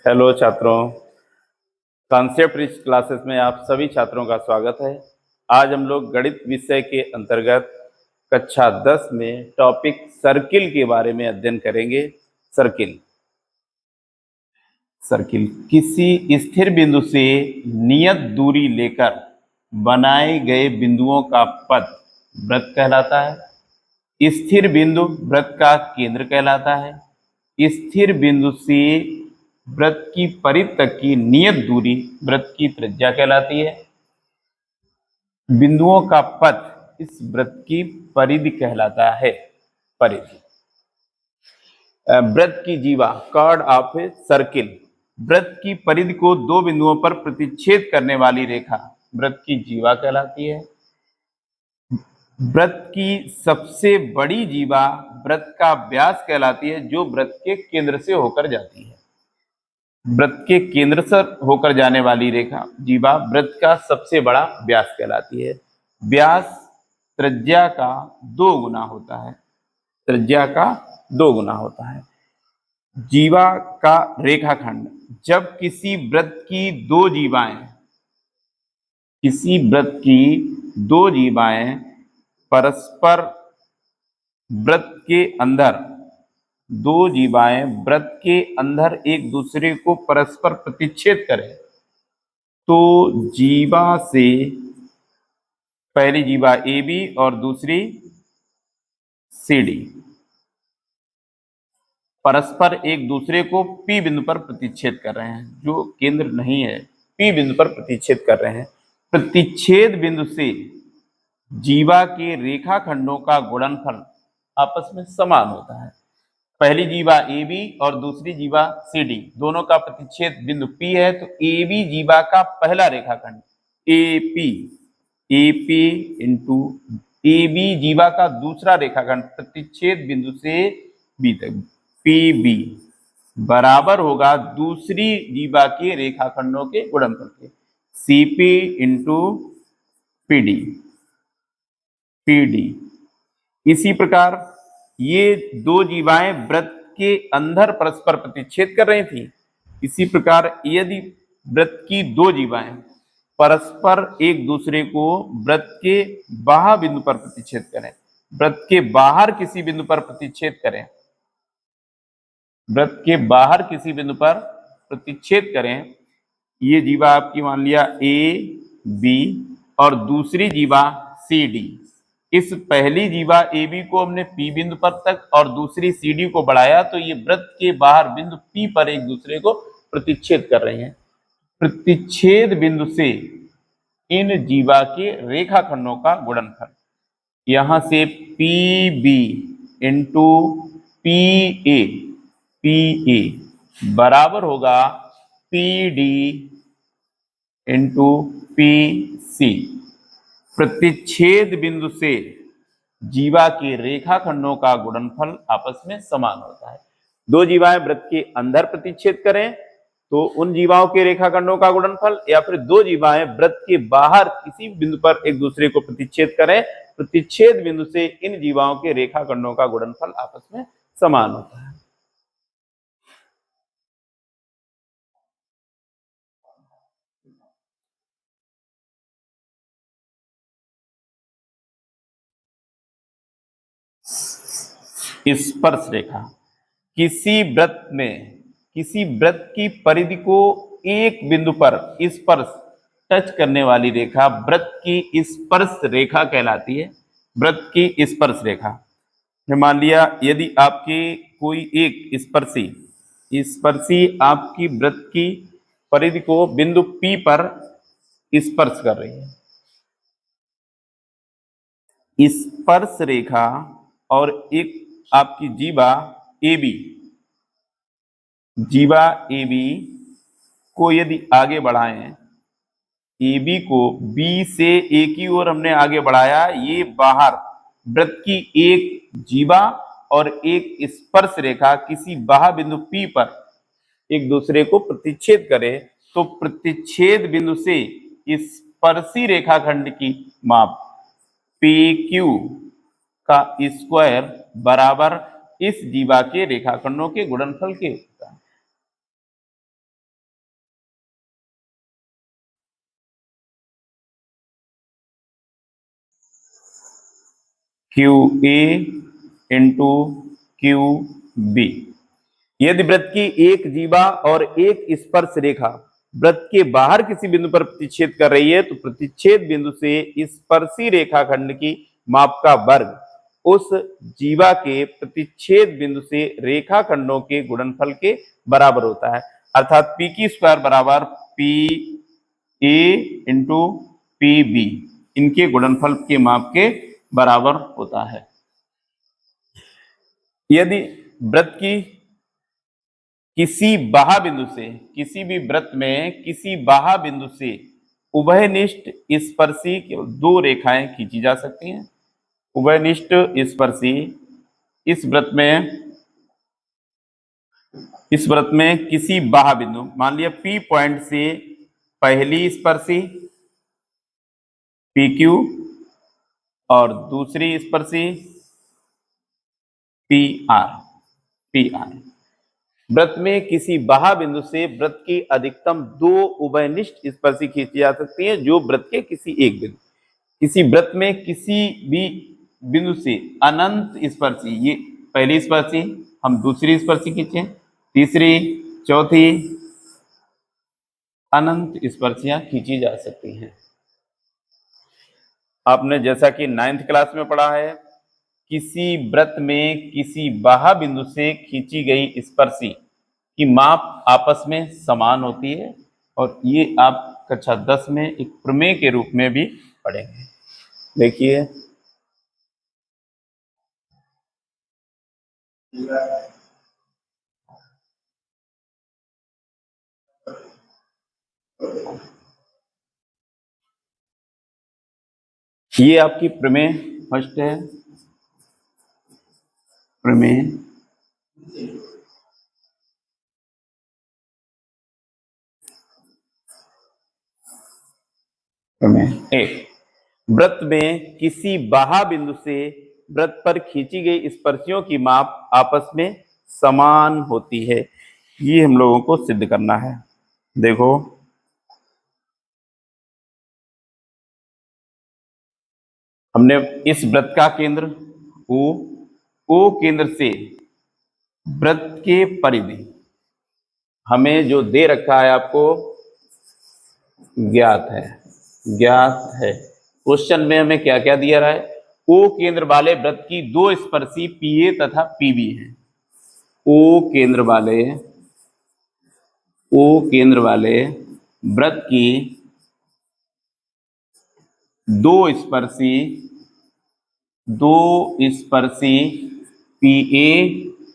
Hello छात्रों, concept rich classes में आप सभी छात्रों का स्वागत है। आज हम लोग गणित विषय के अंतर्गत कक्षा 10 में टॉपिक सर्किल के बारे में अध्ययन करेंगे। सर्किल सर्किल किसी स्थिर बिंदु से नियत दूरी लेकर बनाए गए बिंदुओं का पथ वृत्त कहलाता है। स्थिर बिंदु वृत्त का केंद्र कहलाता है। स्थिर बिंदु से वृत्त की परिधि तक की नियत दूरी वृत्त की त्रिज्या कहलाती है। बिंदुओं का पथ इस वृत्त की परिधि कहलाता है। परिधि वृत्त की जीवा कॉर्ड ऑफ ए सर्किल, वृत्त की परिधि को दो बिंदुओं पर प्रतिच्छेद करने वाली रेखा वृत्त की जीवा कहलाती है। वृत्त की सबसे बड़ी जीवा वृत्त का व्यास कहलाती है, जो वृत्त के केंद्र से होकर जाती है। वृत्त के केंद्र से होकर जाने वाली रेखा जीवा वृत्त का सबसे बड़ा व्यास कहलाती है। व्यास त्रिज्या का 2 गुना होता है। त्रिज्या का 2 गुना होता है। जीवा का रेखाखंड, जब किसी वृत्त की दो जीवाएं परस्पर वृत्त के अंदर एक दूसरे को परस्पर प्रतिच्छेद करें तो जीवा से पहली जीवा ए बी और दूसरी सी डी परस्पर एक दूसरे को पी बिंदु पर प्रतिच्छेद कर रहे हैं, जो केंद्र नहीं है, पी बिंदु पर प्रतिच्छेद कर रहे हैं। प्रतिच्छेद बिंदु से जीवा के रेखाखंडों का गुणनफल आपस में समान होता है। पहली जीवा ए बी और दूसरी जीवा सी डी, दोनों का प्रतिच्छेद बिंदु पी है, तो ए बी जीवा का पहला रेखाखंड A P into A B जीवा का दूसरा रेखाखंड प्रतिच्छेद बिंदु से बी तक पी बी बराबर होगा दूसरी जीवा के रेखाखंडों के गुणनफल के C P into P D. इसी प्रकार ये दो जीवाएं वृत्त के अंदर परस्पर प्रतिच्छेद कर रही थी। इसी प्रकार यदि वृत्त की दो जीवाएं परस्पर एक दूसरे को वृत्त के बाहर बिंदु पर प्रतिच्छेद करें, वृत्त के बाहर किसी बिंदु पर प्रतिच्छेद करें, वृत्त के बाहर किसी बिंदु पर प्रतिच्छेद करें, ये जीवा आपकी मान लिया ए बी और दूसरी जीवा सी डी। इस पहली जीवा ए बी को हमने पी बिंदु पर तक और दूसरी सी डी को बढ़ाया, तो ये वृत्त के बाहर बिंदु पी पर एक दूसरे को प्रतिच्छेद कर रहे हैं। प्रतिच्छेद बिंदु से इन जीवा के रेखाखंडों का गुणनफल, यहां से P B into P A बराबर होगा P D into P C. प्रतिच्छेद बिंदु से जीवा के रेखाखंडों का गुणनफल आपस में समान होता है। दो जीवाएं वृत्त के अंदर प्रतिच्छेद करें तो उन जीवाओं के रेखाखंडों का गुणनफल, या फिर दो जीवाएं वृत्त के बाहर किसी बिंदु पर एक दूसरे को प्रतिच्छेद करें, प्रतिच्छेद बिंदु से इन जीवाओं के रेखाखंडों का गुणनफल आपस में समान होता है। स्पर्श रेखा, किसी वृत्त की परिधि को एक बिंदु पर स्पर्श टच करने वाली रेखा वृत्त की स्पर्श रेखा कहलाती है। वृत्त की स्पर्श रेखा, मान लिया यदि आपकी कोई एक स्पर्शी आपकी वृत्त की परिधि को बिंदु P पर स्पर्श कर रही है। स्पर्श रेखा और एक आपकी जीवा ए बी को यदि आगे बढ़ाएं, ए बी को बी से ए की ओर हमने आगे बढ़ाया, ये बाहर वृत्त की एक जीवा और एक स्पर्श रेखा किसी बाह्य बिंदु P पर एक दूसरे को प्रतिच्छेद करे, तो प्रतिच्छेद बिंदु से स्पर्शी रेखाखंड की माप PQ का स्क्वायर बराबर इस जीवा के रेखाखंडों के गुणनफल के होता है। Q A into Q B. यदि वृत्त की एक जीवा और एक स्पर्श रेखा वृत्त के बाहर किसी बिंदु पर प्रतिच्छेद कर रही है तो प्रतिच्छेद बिंदु से स्पर्शी रेखाखंड की माप का वर्ग उस जीवा के प्रतिच्छेद बिंदु से रेखाखंडों के गुणनफल के बराबर होता है। अर्थात पी की स्क्वायर बराबर P A into P B, इनके गुणनफल के माप के बराबर होता है। यदि वृत्त की किसी बाह्य बिंदु से, किसी भी वृत्त में किसी बाह्य बिंदु से उभयनिष्ठ स्पर्शी केवल दो रेखाएं खींची जा सकती हैं। उभयनिष्ठ स्पर्शी इस वृत्त में किसी बाह्य बिंदु, मान लिया पी पॉइंट से पहली स्पर्शी पी क्यू और दूसरी स्पर्शी पी आर। वृत्त में किसी बाह्य बिंदु से वृत्त की अधिकतम दो उभयनिष्ठ स्पर्शी खींची जा सकती है जो वृत्त के किसी एक बिंदु, किसी वृत्त में किसी भी बिंदु से अनंत स्पर्शी, ये पहली स्पर्शी, हम दूसरी स्पर्शी खींचे, तीसरी, चौथी, अनंत स्पर्शियां खींची जा सकती हैं। आपने जैसा कि 9th क्लास में पढ़ा है, किसी वृत्त में किसी बाह्य बिंदु से खींची गई स्पर्शी की माप आपस में समान होती है, और ये आप कक्षा 10 में एक प्रमेय के रूप में भी पढ़ेंगे। देखिए ये आपकी प्रमेय फर्स्ट है। प्रमेय एक, वृत्त में किसी बाह्य बिंदु से वृत्त पर खींची गई स्पर्शियों की माप आपस में समान होती है। ये हम लोगों को सिद्ध करना है। देखो हमने इस वृत्त का केंद्र ओ केंद्र से वृत्त के परिधि हमें जो दे रखा है आपको ज्ञात है। क्वेश्चन में हमें क्या क्या दिया रहा है, ओ केंद्र वाले वृत्त की दो स्पर्शी पी ए तथा पी बी है। ओ केंद्र वाले वृत्त की दो स्पर्शी पी ए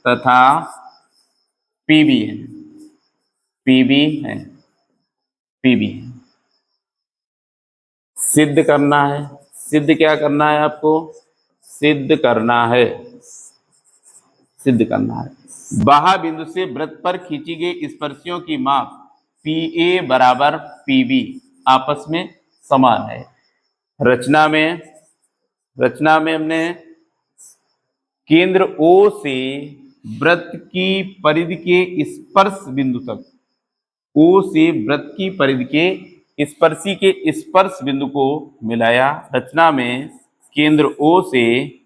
तथा पी बी है। सिद्ध करना है। सिद्ध क्या करना है आपको? सिद्ध करना है बाह्य बिंदु से वृत्त पर खींची गई स्पर्शियों की माप पी ए बराबर पी बी आपस में समान है। रचना में हमने केंद्र O से वृत्त की परिधि के स्पर्श बिंदु तक, O से वृत्त की परिधि के स्पर्शी के स्पर्श बिंदु को मिलाया। रचना में केंद्र O से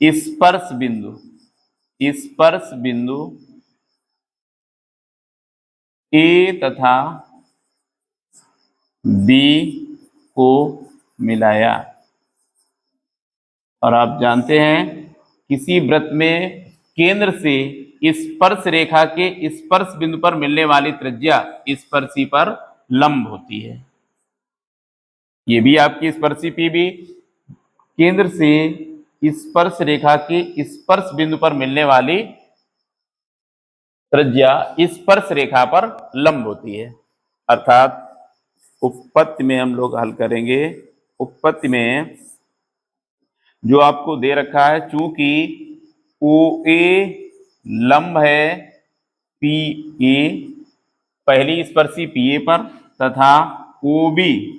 स्पर्श बिंदु A तथा B को मिलाया। और आप जानते हैं किसी वृत्त में केंद्र से स्पर्श रेखा के स्पर्श बिंदु पर मिलने वाली त्रिज्या स्पर्शी पर लंब होती है। ये भी आपकी स्पर्शी पी बी केंद्र से स्पर्श रेखा के स्पर्श बिंदु पर मिलने वाली त्रिज्या स्पर्श रेखा पर लंब होती है। अर्थात उपपत्ति में हम लोग हल करेंगे। उपपत्ति में जो आपको दे रखा है, चूंकि ओ ए लंब है पी ए, पहली स्पर्शी पी ए पर, तथा ओ बी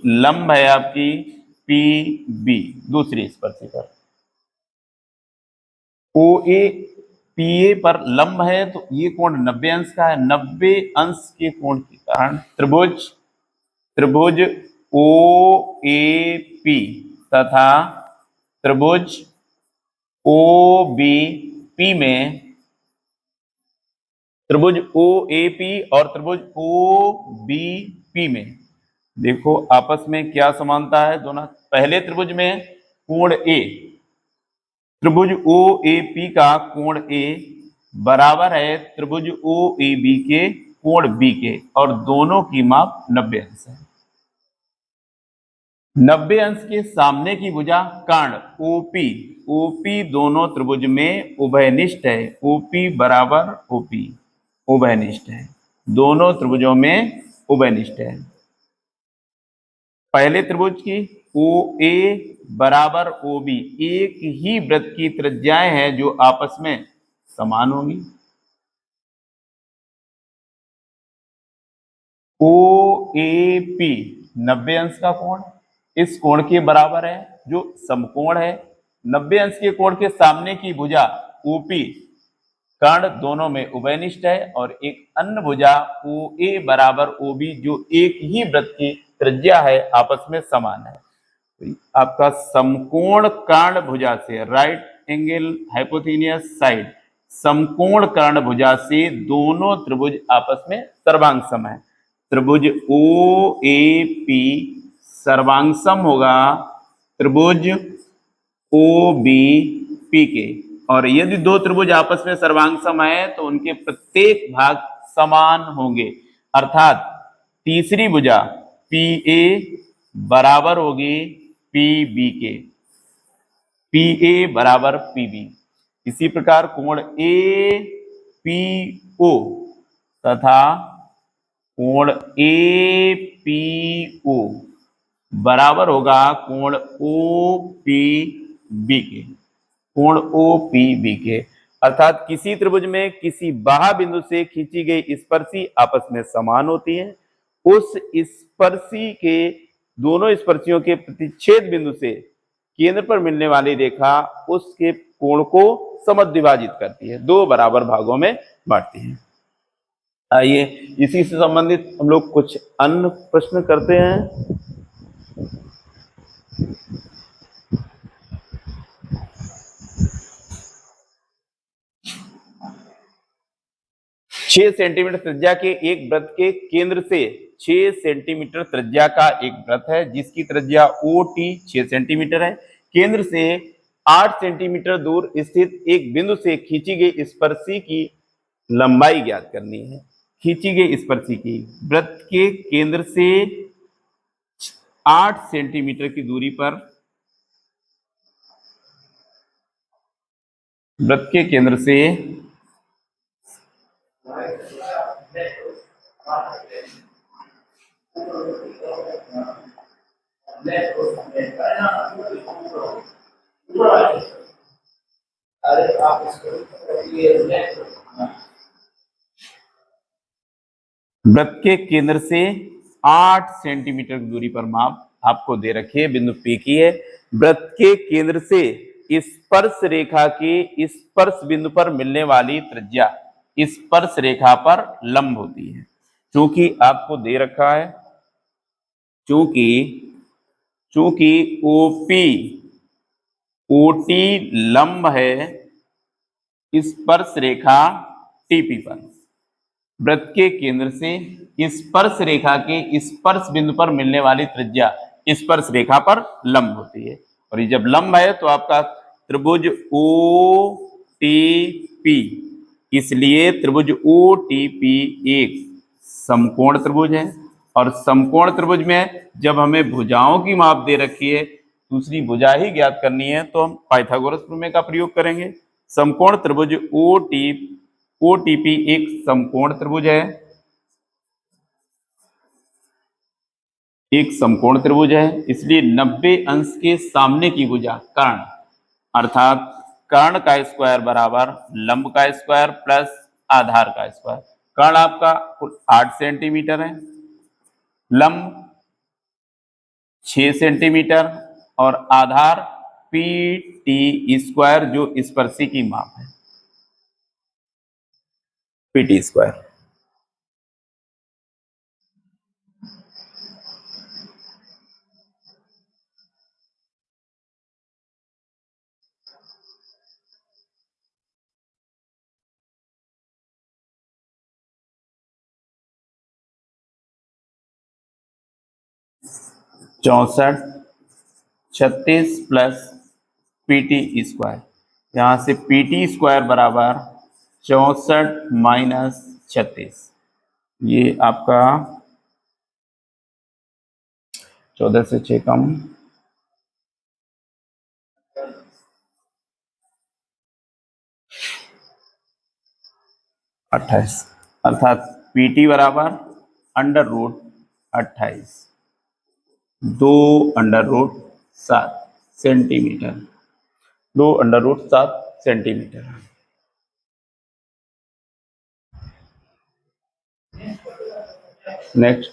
लंब है आपकी पी बी दूसरी स्पर्शी पर। ओ ए पी ए पर लंब है तो ये कोण 90 अंश का है। 90 अंश के कोण के कारण त्रिभुज ओ ए पी तथा त्रिभुज ओ बी पी में, त्रिभुज ओ ए पी और त्रिभुज ओ बी पी में देखो आपस में क्या समानता है दोनों। पहले त्रिभुज में कोण ए, त्रिभुज ओ ए पी का कोण ए बराबर है त्रिभुज ओ ए बी के कोण बी के, और दोनों की माप 90 अंश है। 90 अंश के सामने की भुजा कर्ण ओपी, ओपी दोनों त्रिभुज में उभयनिष्ठ है, ओपी बराबर ओपी उभयनिष्ठ है, दोनों त्रिभुजों में उभयनिष्ठ है। पहले त्रिभुज की ओ ए बराबर ओ बी, एक ही वृत्त की त्रिज्याएं हैं जो आपस में समान होंगी। ओ ए पी 90 अंश का कोण इस कोण के बराबर है जो समकोण है। 90 अंश के कोण के सामने की भुजा ओपी कर्ण दोनों में उभयनिष्ठ है, और एक अन्य भुजा ओ ए बराबर ओ बी जो एक ही वृत्त की त्रिज्या है आपस में समान है। तो आपका समकोण कर्ण भुजा से, राइट एंगल हाइपोथेनियस साइड, समकोण कर्ण भुजा से दोनों त्रिभुज आपस में सर्वांग सम है। त्रिभुज ओ ए पी सर्वांग सम होगा त्रिभुज ओ बी पी के, और यदि दो त्रिभुज आपस में सर्वांग सम है तो उनके प्रत्येक भाग समान होंगे, अर्थात तीसरी भुजा पी ए बराबर होगी पी बी के, पी ए बराबर पी बी। इसी प्रकार कोण ए पी ओ तथा कोण ए पी ओ बराबर होगा कोण ओ पी बी के, कोण ओ पी बी के, अर्थात किसी त्रिभुज में किसी बाह्य बिंदु से खींची गई स्पर्शी आपस में समान होती है। उस स्पर्शी के दोनों स्पर्शियों के प्रतिच्छेद बिंदु से केंद्र पर मिलने वाली रेखा उसके कोण को समद्विभाजित करती है, दो बराबर भागों में बांटती है। आइए इसी से संबंधित हम लोग कुछ अन्य प्रश्न करते हैं। छह सेंटीमीटर त्रिज्या के एक वृत्त के केंद्र से 6 सेंटीमीटर त्रिज्या का एक वृत्त है जिसकी त्रिज्या ओ टी 6 सेंटीमीटर है। केंद्र से 8 सेंटीमीटर दूर स्थित एक बिंदु से खींची गई स्पर्शी की लंबाई ज्ञात करनी है। खींची गई स्पर्शी की वृत्त के केंद्र से 8 सेंटीमीटर की दूरी पर, वृत्त के केंद्र से वृत्त के केंद्र से 8 सेंटीमीटर की दूरी पर माप आपको दे रखी है, बिंदु P की है। वृत्त के केंद्र से स्पर्श रेखा के स्पर्श बिंदु पर मिलने वाली त्रिज्या स्पर्श रेखा पर लंब होती है। चूंकि आपको दे रखा है, चूंकि चूंकि ओपी ओटी लंब है स्पर्श रेखा टीपी पर, वृत्त के केंद्र से स्पर्श रेखा के स्पर्श बिंदु पर मिलने वाली त्रिज्या स्पर्श रेखा पर लंब होती है। और ये जब लंब है तो आपका त्रिभुज ओ टी पी, इसलिए त्रिभुज ओ टी पी एक समकोण त्रिभुज है। और समकोण त्रिभुज में जब हमें भुजाओं की माप दे रखी है, दूसरी भुजा ही ज्ञात करनी है, तो हम पाइथागोरस प्रमेय का प्रयोग करेंगे। समकोण त्रिभुज ओटीपी एक समकोण त्रिभुज है, एक समकोण त्रिभुज है, इसलिए 90 अंश के सामने की भुजा कर्ण, अर्थात कर्ण का स्क्वायर बराबर लंब का स्क्वायर प्लस आधार का स्क्वायर। कर्ण आपका कुल 8 सेंटीमीटर है, लंब 6 सेंटीमीटर और आधार पी टी स्क्वायर जो स्पर्शी की माप है, PT square. 64 36 plus PT square, यहाँ से पीटी स्क्वायर बराबर 64 माइनस 36, ये आपका 14 से 6 कम 28, अर्थात पीटी बराबर under root 28 2√7 centimetre, 2√7 centimetre. Next,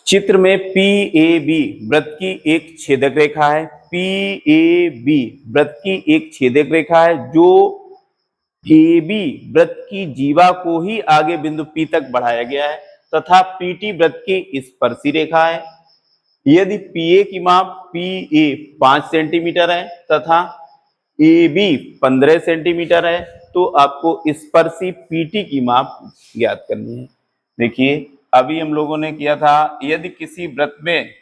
चित्र में पी ए बी वृत्त की एक छेदक रेखा है। पी ए बी वृत्त की एक छेदक रेखा है जो ए बी वृत्त की जीवा को ही आगे बिंदु पी तक बढ़ाया गया है तथा पीटी वृत्त की स्पर्शी रेखा है। यदि पी ए की माप पी ए 5 सेंटीमीटर है तथा ए बी 15 सेंटीमीटर है तो आपको स्पर्शी पीटी की माप ज्ञात करनी है। देखिए, अभी हम लोगों ने किया था, यदि किसी वृत्त में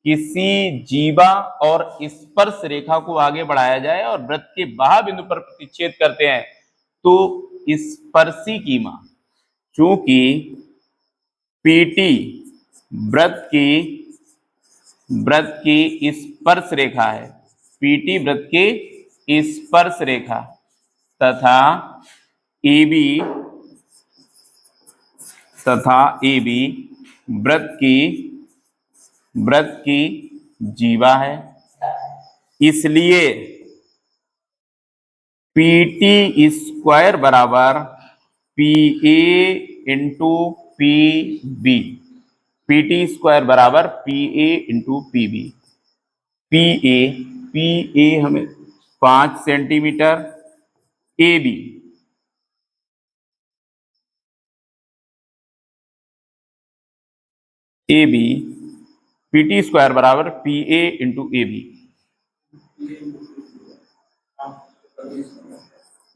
किसी जीवा और स्पर्श रेखा को आगे बढ़ाया जाए और वृत्त के बाह्य बिंदु पर प्रतिच्छेद करते हैं तो स्पर्शी की माप, चूंकि पीटी वृत्त की स्पर्श रेखा है, पीटी वृत्त की स्पर्श रेखा तथा एबी वृत्त की जीवा है, इसलिए पीटी स्क्वायर बराबर P A into P B, PT square बराबर P A into P B. P A हमें 5 centimeter, A B PT square बराबर P A into A B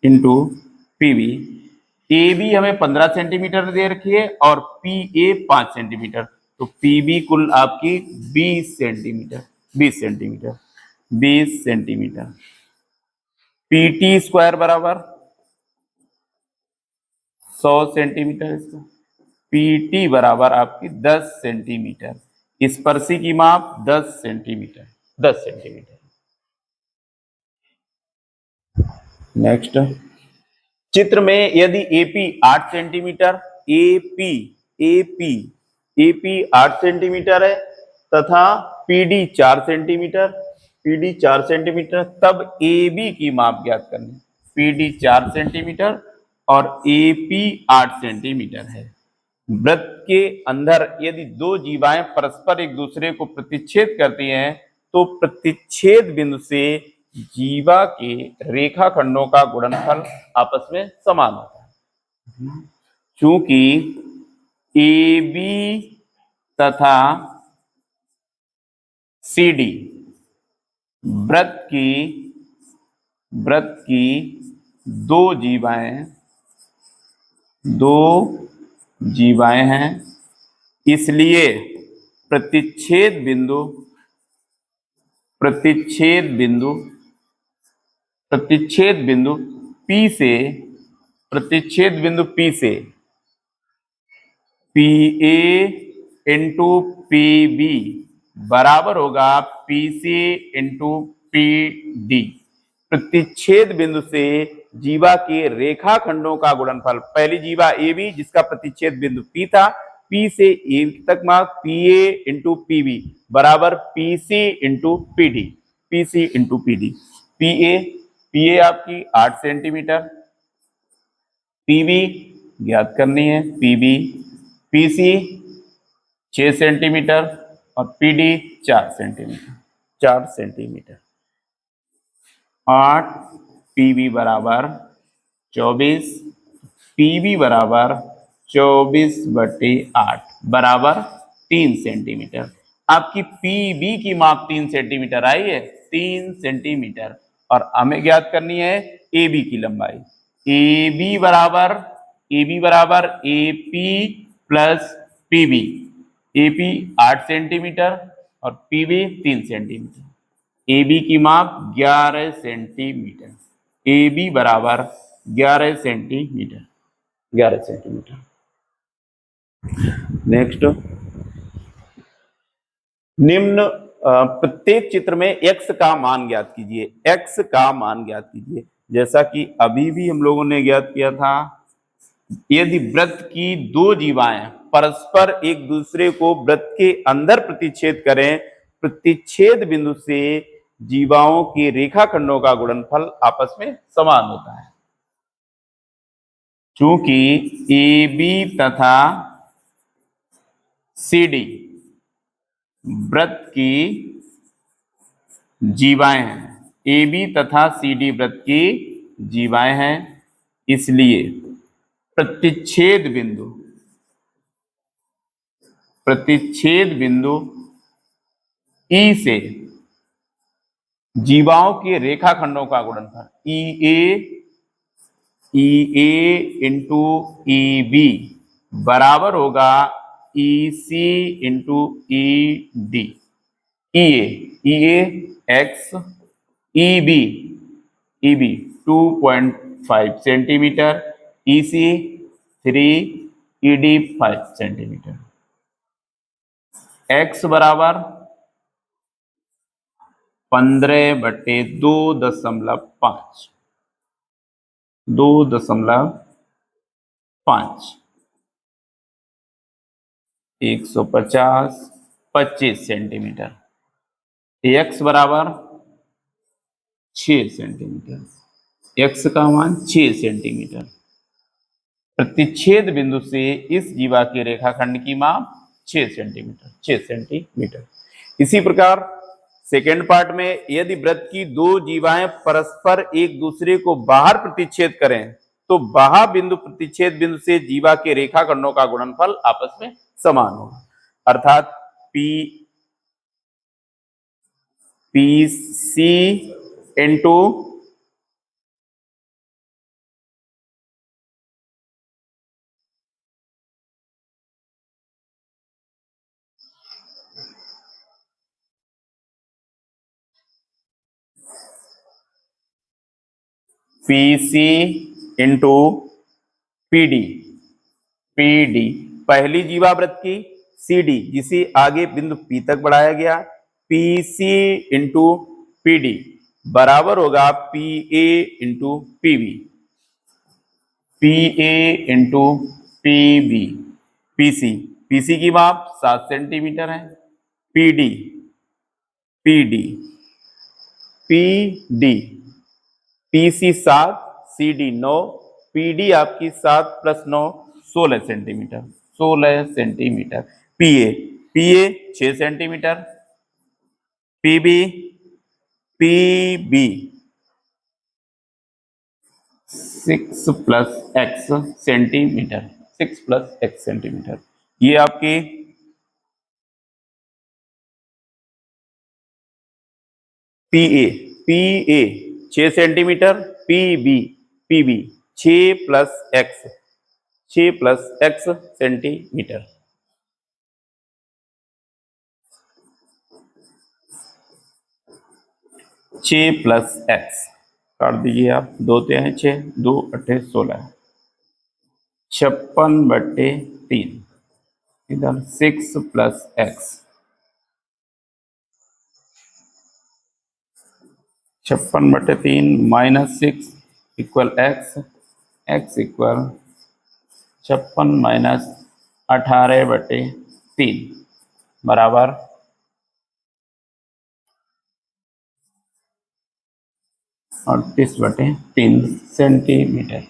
into P B. A B हमें 15 centimeter दे रखी है और P A 5 centimeter, तो P B कुल आपकी 20 सेंटीमीटर। पीटी स्क्वायर बराबर 100 सेंटीमीटर, इसका पीटी बराबर आपकी 10 सेंटीमीटर, स्पर्शी की माप 10 सेंटीमीटर। नेक्स्ट, चित्र में यदि एपी 8 सेंटीमीटर, एपी 8 सेंटीमीटर है तथा पीडी 4 सेंटीमीटर, तब एबी की माप ज्ञात करनी। पीडी 4 सेंटीमीटर और एपी 8 सेंटीमीटर है। वृत्त के अंदर यदि दो जीवाएं परस्पर एक दूसरे को प्रतिच्छेद करती हैं तो प्रतिच्छेद बिंदु से जीवा के रेखाखंडों का गुणनफल आपस में समान होता है। चूंकि ए बी तथा सी डी वृत्त की दो जीवाएं हैं, इसलिए प्रतिच्छेद बिंदु P से P A into P B बराबर होगा P C into P D. प्रतिच्छेद बिंदु से जीवा के रेखाखंडों का गुणनफल, पहली जीवा ए बी जिसका प्रतिच्छेद बिंदु P था, P से ए तक mark P A into P B बराबर P C into P D. P A आपकी 8 सेंटीमीटर, पी बी ज्ञात करनी है, पी सी 6 सेंटीमीटर और P D 4 centimeter. 8 P B बराबर 24, पी बी बराबर 24/8 बराबर 3 सेंटीमीटर। आपकी पी बी की माप 3 सेंटीमीटर आई है, 3 सेंटीमीटर, और हमें ज्ञात करनी है ए बी की लंबाई। ए बी बराबर A P plus P B. A P 8 centimeter और P B 3 centimeter. A B की माप 11 सेंटीमीटर। ए बी बराबर 11 सेंटीमीटर। 11 सेंटीमीटर। नेक्स्ट, निम्न प्रत्येक चित्र में x का मान ज्ञात कीजिए। x का मान ज्ञात कीजिए। जैसा कि अभी भी हम लोगों ने ज्ञात किया था, यदि वृत्त की दो जीवाएं परस्पर एक दूसरे को वृत्त के अंदर प्रतिच्छेद करें, प्रतिच्छेद बिंदु से जीवाओं के रेखाखंडों का गुणनफल आपस में समान होता है। चूंकि ए बी तथा सी डी वृत्त की जीवाएं हैं, ए बी तथा सी डी वृत्त की जीवाएं हैं, इसलिए प्रतिच्छेद बिंदु ई से जीवाओं के रेखाखंडों का गुणनफल ई ए इंटू ई बी बराबर होगा ई सी इंटू ई डी। ई ए एक्स, ई बी 2.5 सेंटीमीटर, ई सी 3, ई डी 5 सेंटीमीटर। एक्स बराबर 15/2.5 150 25 सेंटीमीटर। एक्स बराबर 6 सेंटीमीटर। एक्स का मान 6 सेंटीमीटर। प्रतिच्छेद बिंदु से इस जीवा के रेखाखंड की माप 6 सेंटीमीटर। इसी प्रकार सेकेंड पार्ट में, यदि वृत्त की दो जीवाएं परस्पर एक दूसरे को बाहर प्रतिच्छेद करें, तो बाह्य बिंदु प्रतिच्छेद बिंदु से जीवा के रेखाखंडों का गुणनफल आपस में समान होगा। अर्थात P C into P C into P D पहली जीवा वृत्त की, सी डी जिसे आगे बिंदु P तक बढ़ाया गया, P C into P D बराबर होगा P A into P B. P A into P B. P C की माप 7 सेंटीमीटर है। P D P D P C 7, C D 9, P D आपकी 7 + 9 16 centimetre. P A 6 centimetre. P B 6 + x centimetre. 6 + x centimetre. ये आपकी P A 6 centimetre. P B 6 + x centimetre. छः plus x काट दीजिए आप, 2 × 6 2 × 8 16 56/3। इधर 6 + x 56/3 - 6 = x = 56 - 18/3 बराबर 38/3 centimetre.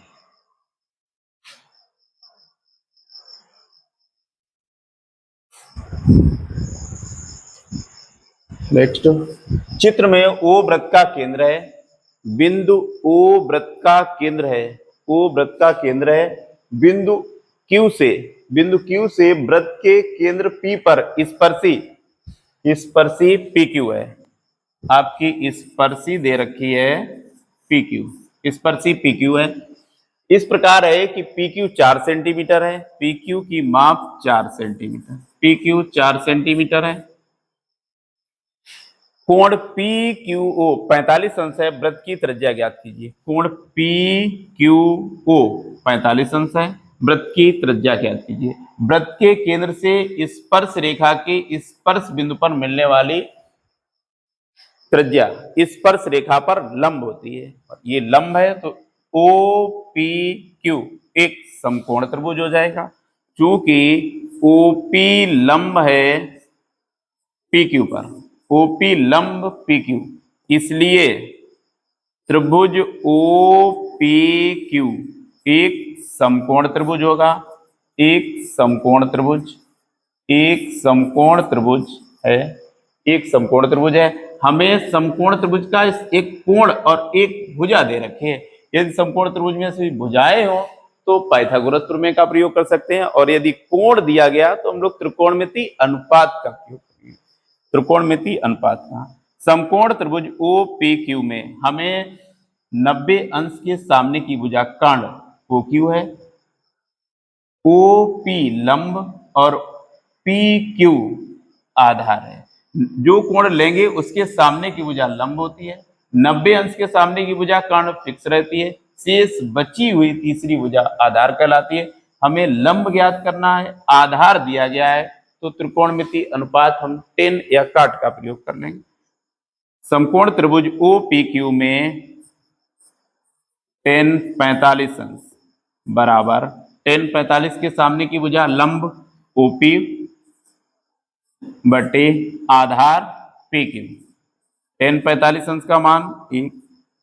Next, चित्र में O वृत्त का केंद्र है। बिंदु O वृत्त का केंद्र है। O वृत्त का केंद्र है। बिंदु Q से वृत्त के केंद्र P पर स्पर्शी PQ है। आपकी स्पर्शी दे रखी है PQ, स्पर्शी PQ है। इस प्रकार है कि PQ 4 सेंटीमीटर है, PQ की माप 4 सेंटीमीटर, PQ 4 सेंटीमीटर है। कोण PQO 45 अंश है, वृत्त की त्रिज्या ज्ञात कीजिए। कोण PQO 45 अंश है, वृत्त की त्रिज्या ज्ञात कीजिए। वृत्त के केंद्र से स्पर्श रेखा के स्पर्श बिंदु पर मिलने वाली त्रिज्या स्पर्श रेखा पर लंब होती है। ये लंब है तो OPQ एक समकोण त्रिभुज हो जाएगा। चूंकि OP लंब है PQ पर, OP लंब PQ, इसलिए त्रिभुज OPQ एक समकोण त्रिभुज होगा। एक समकोण त्रिभुज, एक समकोण त्रिभुज है, एक समकोण त्रिभुज है। हमें समकोण त्रिभुज का एक कोण और एक भुजा दे रखे है। यदि समकोण त्रिभुज में से भुजाएं हो तो पाइथागोरस प्रमेय का प्रयोग कर सकते हैं, और यदि कोण दिया गया तो हम लोग त्रिकोणमिति अनुपात का प्रयोग करेंगे। त्रिकोणमिति अनुपात का समकोण त्रिभुज OPQ में हमें 90 अंश के सामने की भुजा कर्ण OQ है, OP लंब और PQ आधार है। जो कोण लेंगे उसके सामने की भुजा लंब होती है, 90 अंश के सामने की भुजा कर्ण फिक्स रहती है, शेष बची हुई तीसरी भुजा आधार कहलाती है। हमें लंब ज्ञात करना है, आधार दिया गया है, तो त्रिकोणमिति अनुपात हम 10 या काट का प्रयोग कर लेंगे। समकोण त्रिभुज OPQ में 10 45 अंश बराबर 10 45 के सामने की भुजा लंब OP बटे आधार PQ। 10 45 अंश का मान 1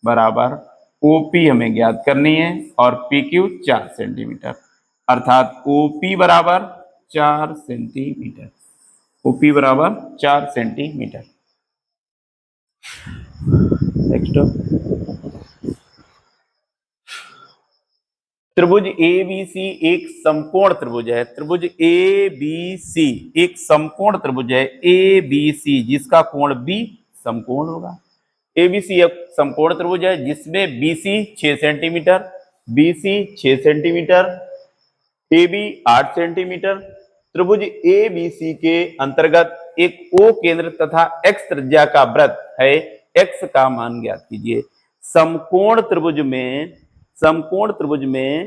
बराबर OP हमें ज्ञात करनी है और PQ 4 सेंटीमीटर, अर्थात OP बराबर 4 सेंटीमीटर, OP बराबर 4 सेंटीमीटर। नेक्स्ट, त्रिभुज ABC एक समकोण त्रिभुज है। त्रिभुज ABC एक समकोण त्रिभुज है ABC, जिसका कोण B समकोण होगा। ABC एक समकोण त्रिभुज है जिसमें BC 6 centimetre, BC 6 centimetre, AB 8 centimetre. त्रिभुज ABC के अंतर्गत एक O केंद्र तथा X त्रिज्या का वृत्त है, X का मान ज्ञात कीजिए। समकोण त्रिभुज में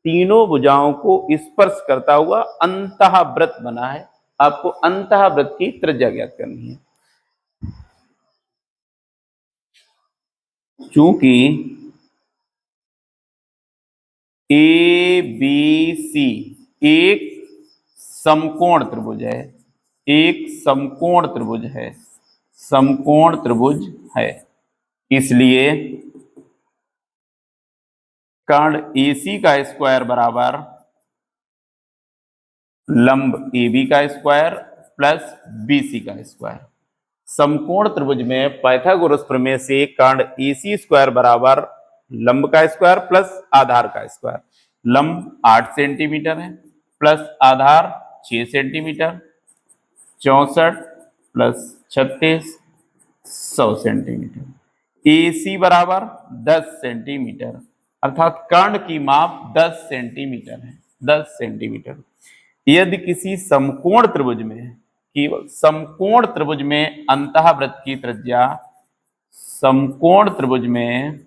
तीनों भुजाओं को स्पर्श करता हुआ अंतःवृत्त बना है। आपको अंतःवृत्त की त्रिज्या ज्ञात करनी है। चूंकि ABC एक समकोण त्रिभुज है, एक समकोण त्रिभुज है, समकोण त्रिभुज है, इसलिए कर्ण AC का स्क्वायर बराबर लंब AB का स्क्वायर प्लस BC का स्क्वायर। समकोण त्रिभुज में पाइथागोरस प्रमेय से कर्ण AC स्क्वायर बराबर लंब का स्क्वायर प्लस आधार का स्क्वायर। लंब 8 सेंटीमीटर है प्लस आधार 6 सेंटीमीटर, 64 प्लस 36 100 सेंटीमीटर। AC बराबर 10 सेंटीमीटर, अर्थात कर्ण की माप 10 सेंटीमीटर है, 10 सेंटीमीटर। यदि किसी समकोण त्रिभुज में, केवल समकोण त्रिभुज में अंतःवृत्त की त्रिज्या, समकोण त्रिभुज में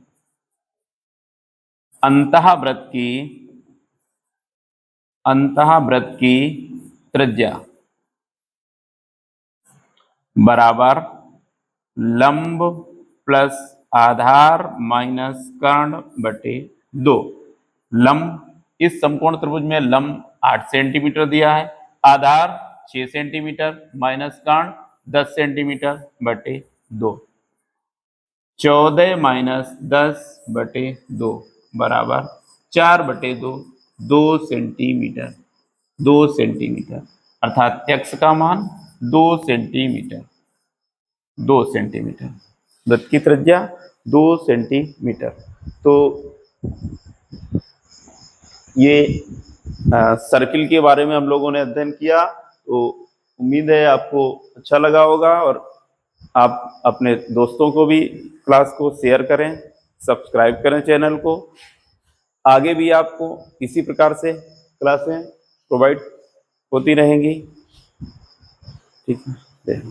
अंतःवृत्त की त्रिज्या बराबर लंब प्लस आधार माइनस कर्ण बटे 2। लंब इस समकोण त्रिभुज में लंब 8 सेंटीमीटर दिया है, आधार 6 सेंटीमीटर माइनस कर्ण 10 सेंटीमीटर बटे 2। 14 माइनस 10 बटे 2 बराबर 4 बटे 2, 2 सेंटीमीटर, 2 सेंटीमीटर, अर्थात x का मान 2 सेंटीमीटर, 2 सेंटीमीटर। वृत्त की त्रिज्या 2 सेंटीमीटर। तो ये सर्किल के बारे में हम लोगों ने अध्ययन किया, तो उम्मीद है आपको अच्छा लगा होगा, और आप अपने दोस्तों को भी क्लास को शेयर करें, सब्सक्राइब करें चैनल को। आगे भी आपको इसी प्रकार से क्लासें प्रोवाइड होती रहेंगी। ठीक है।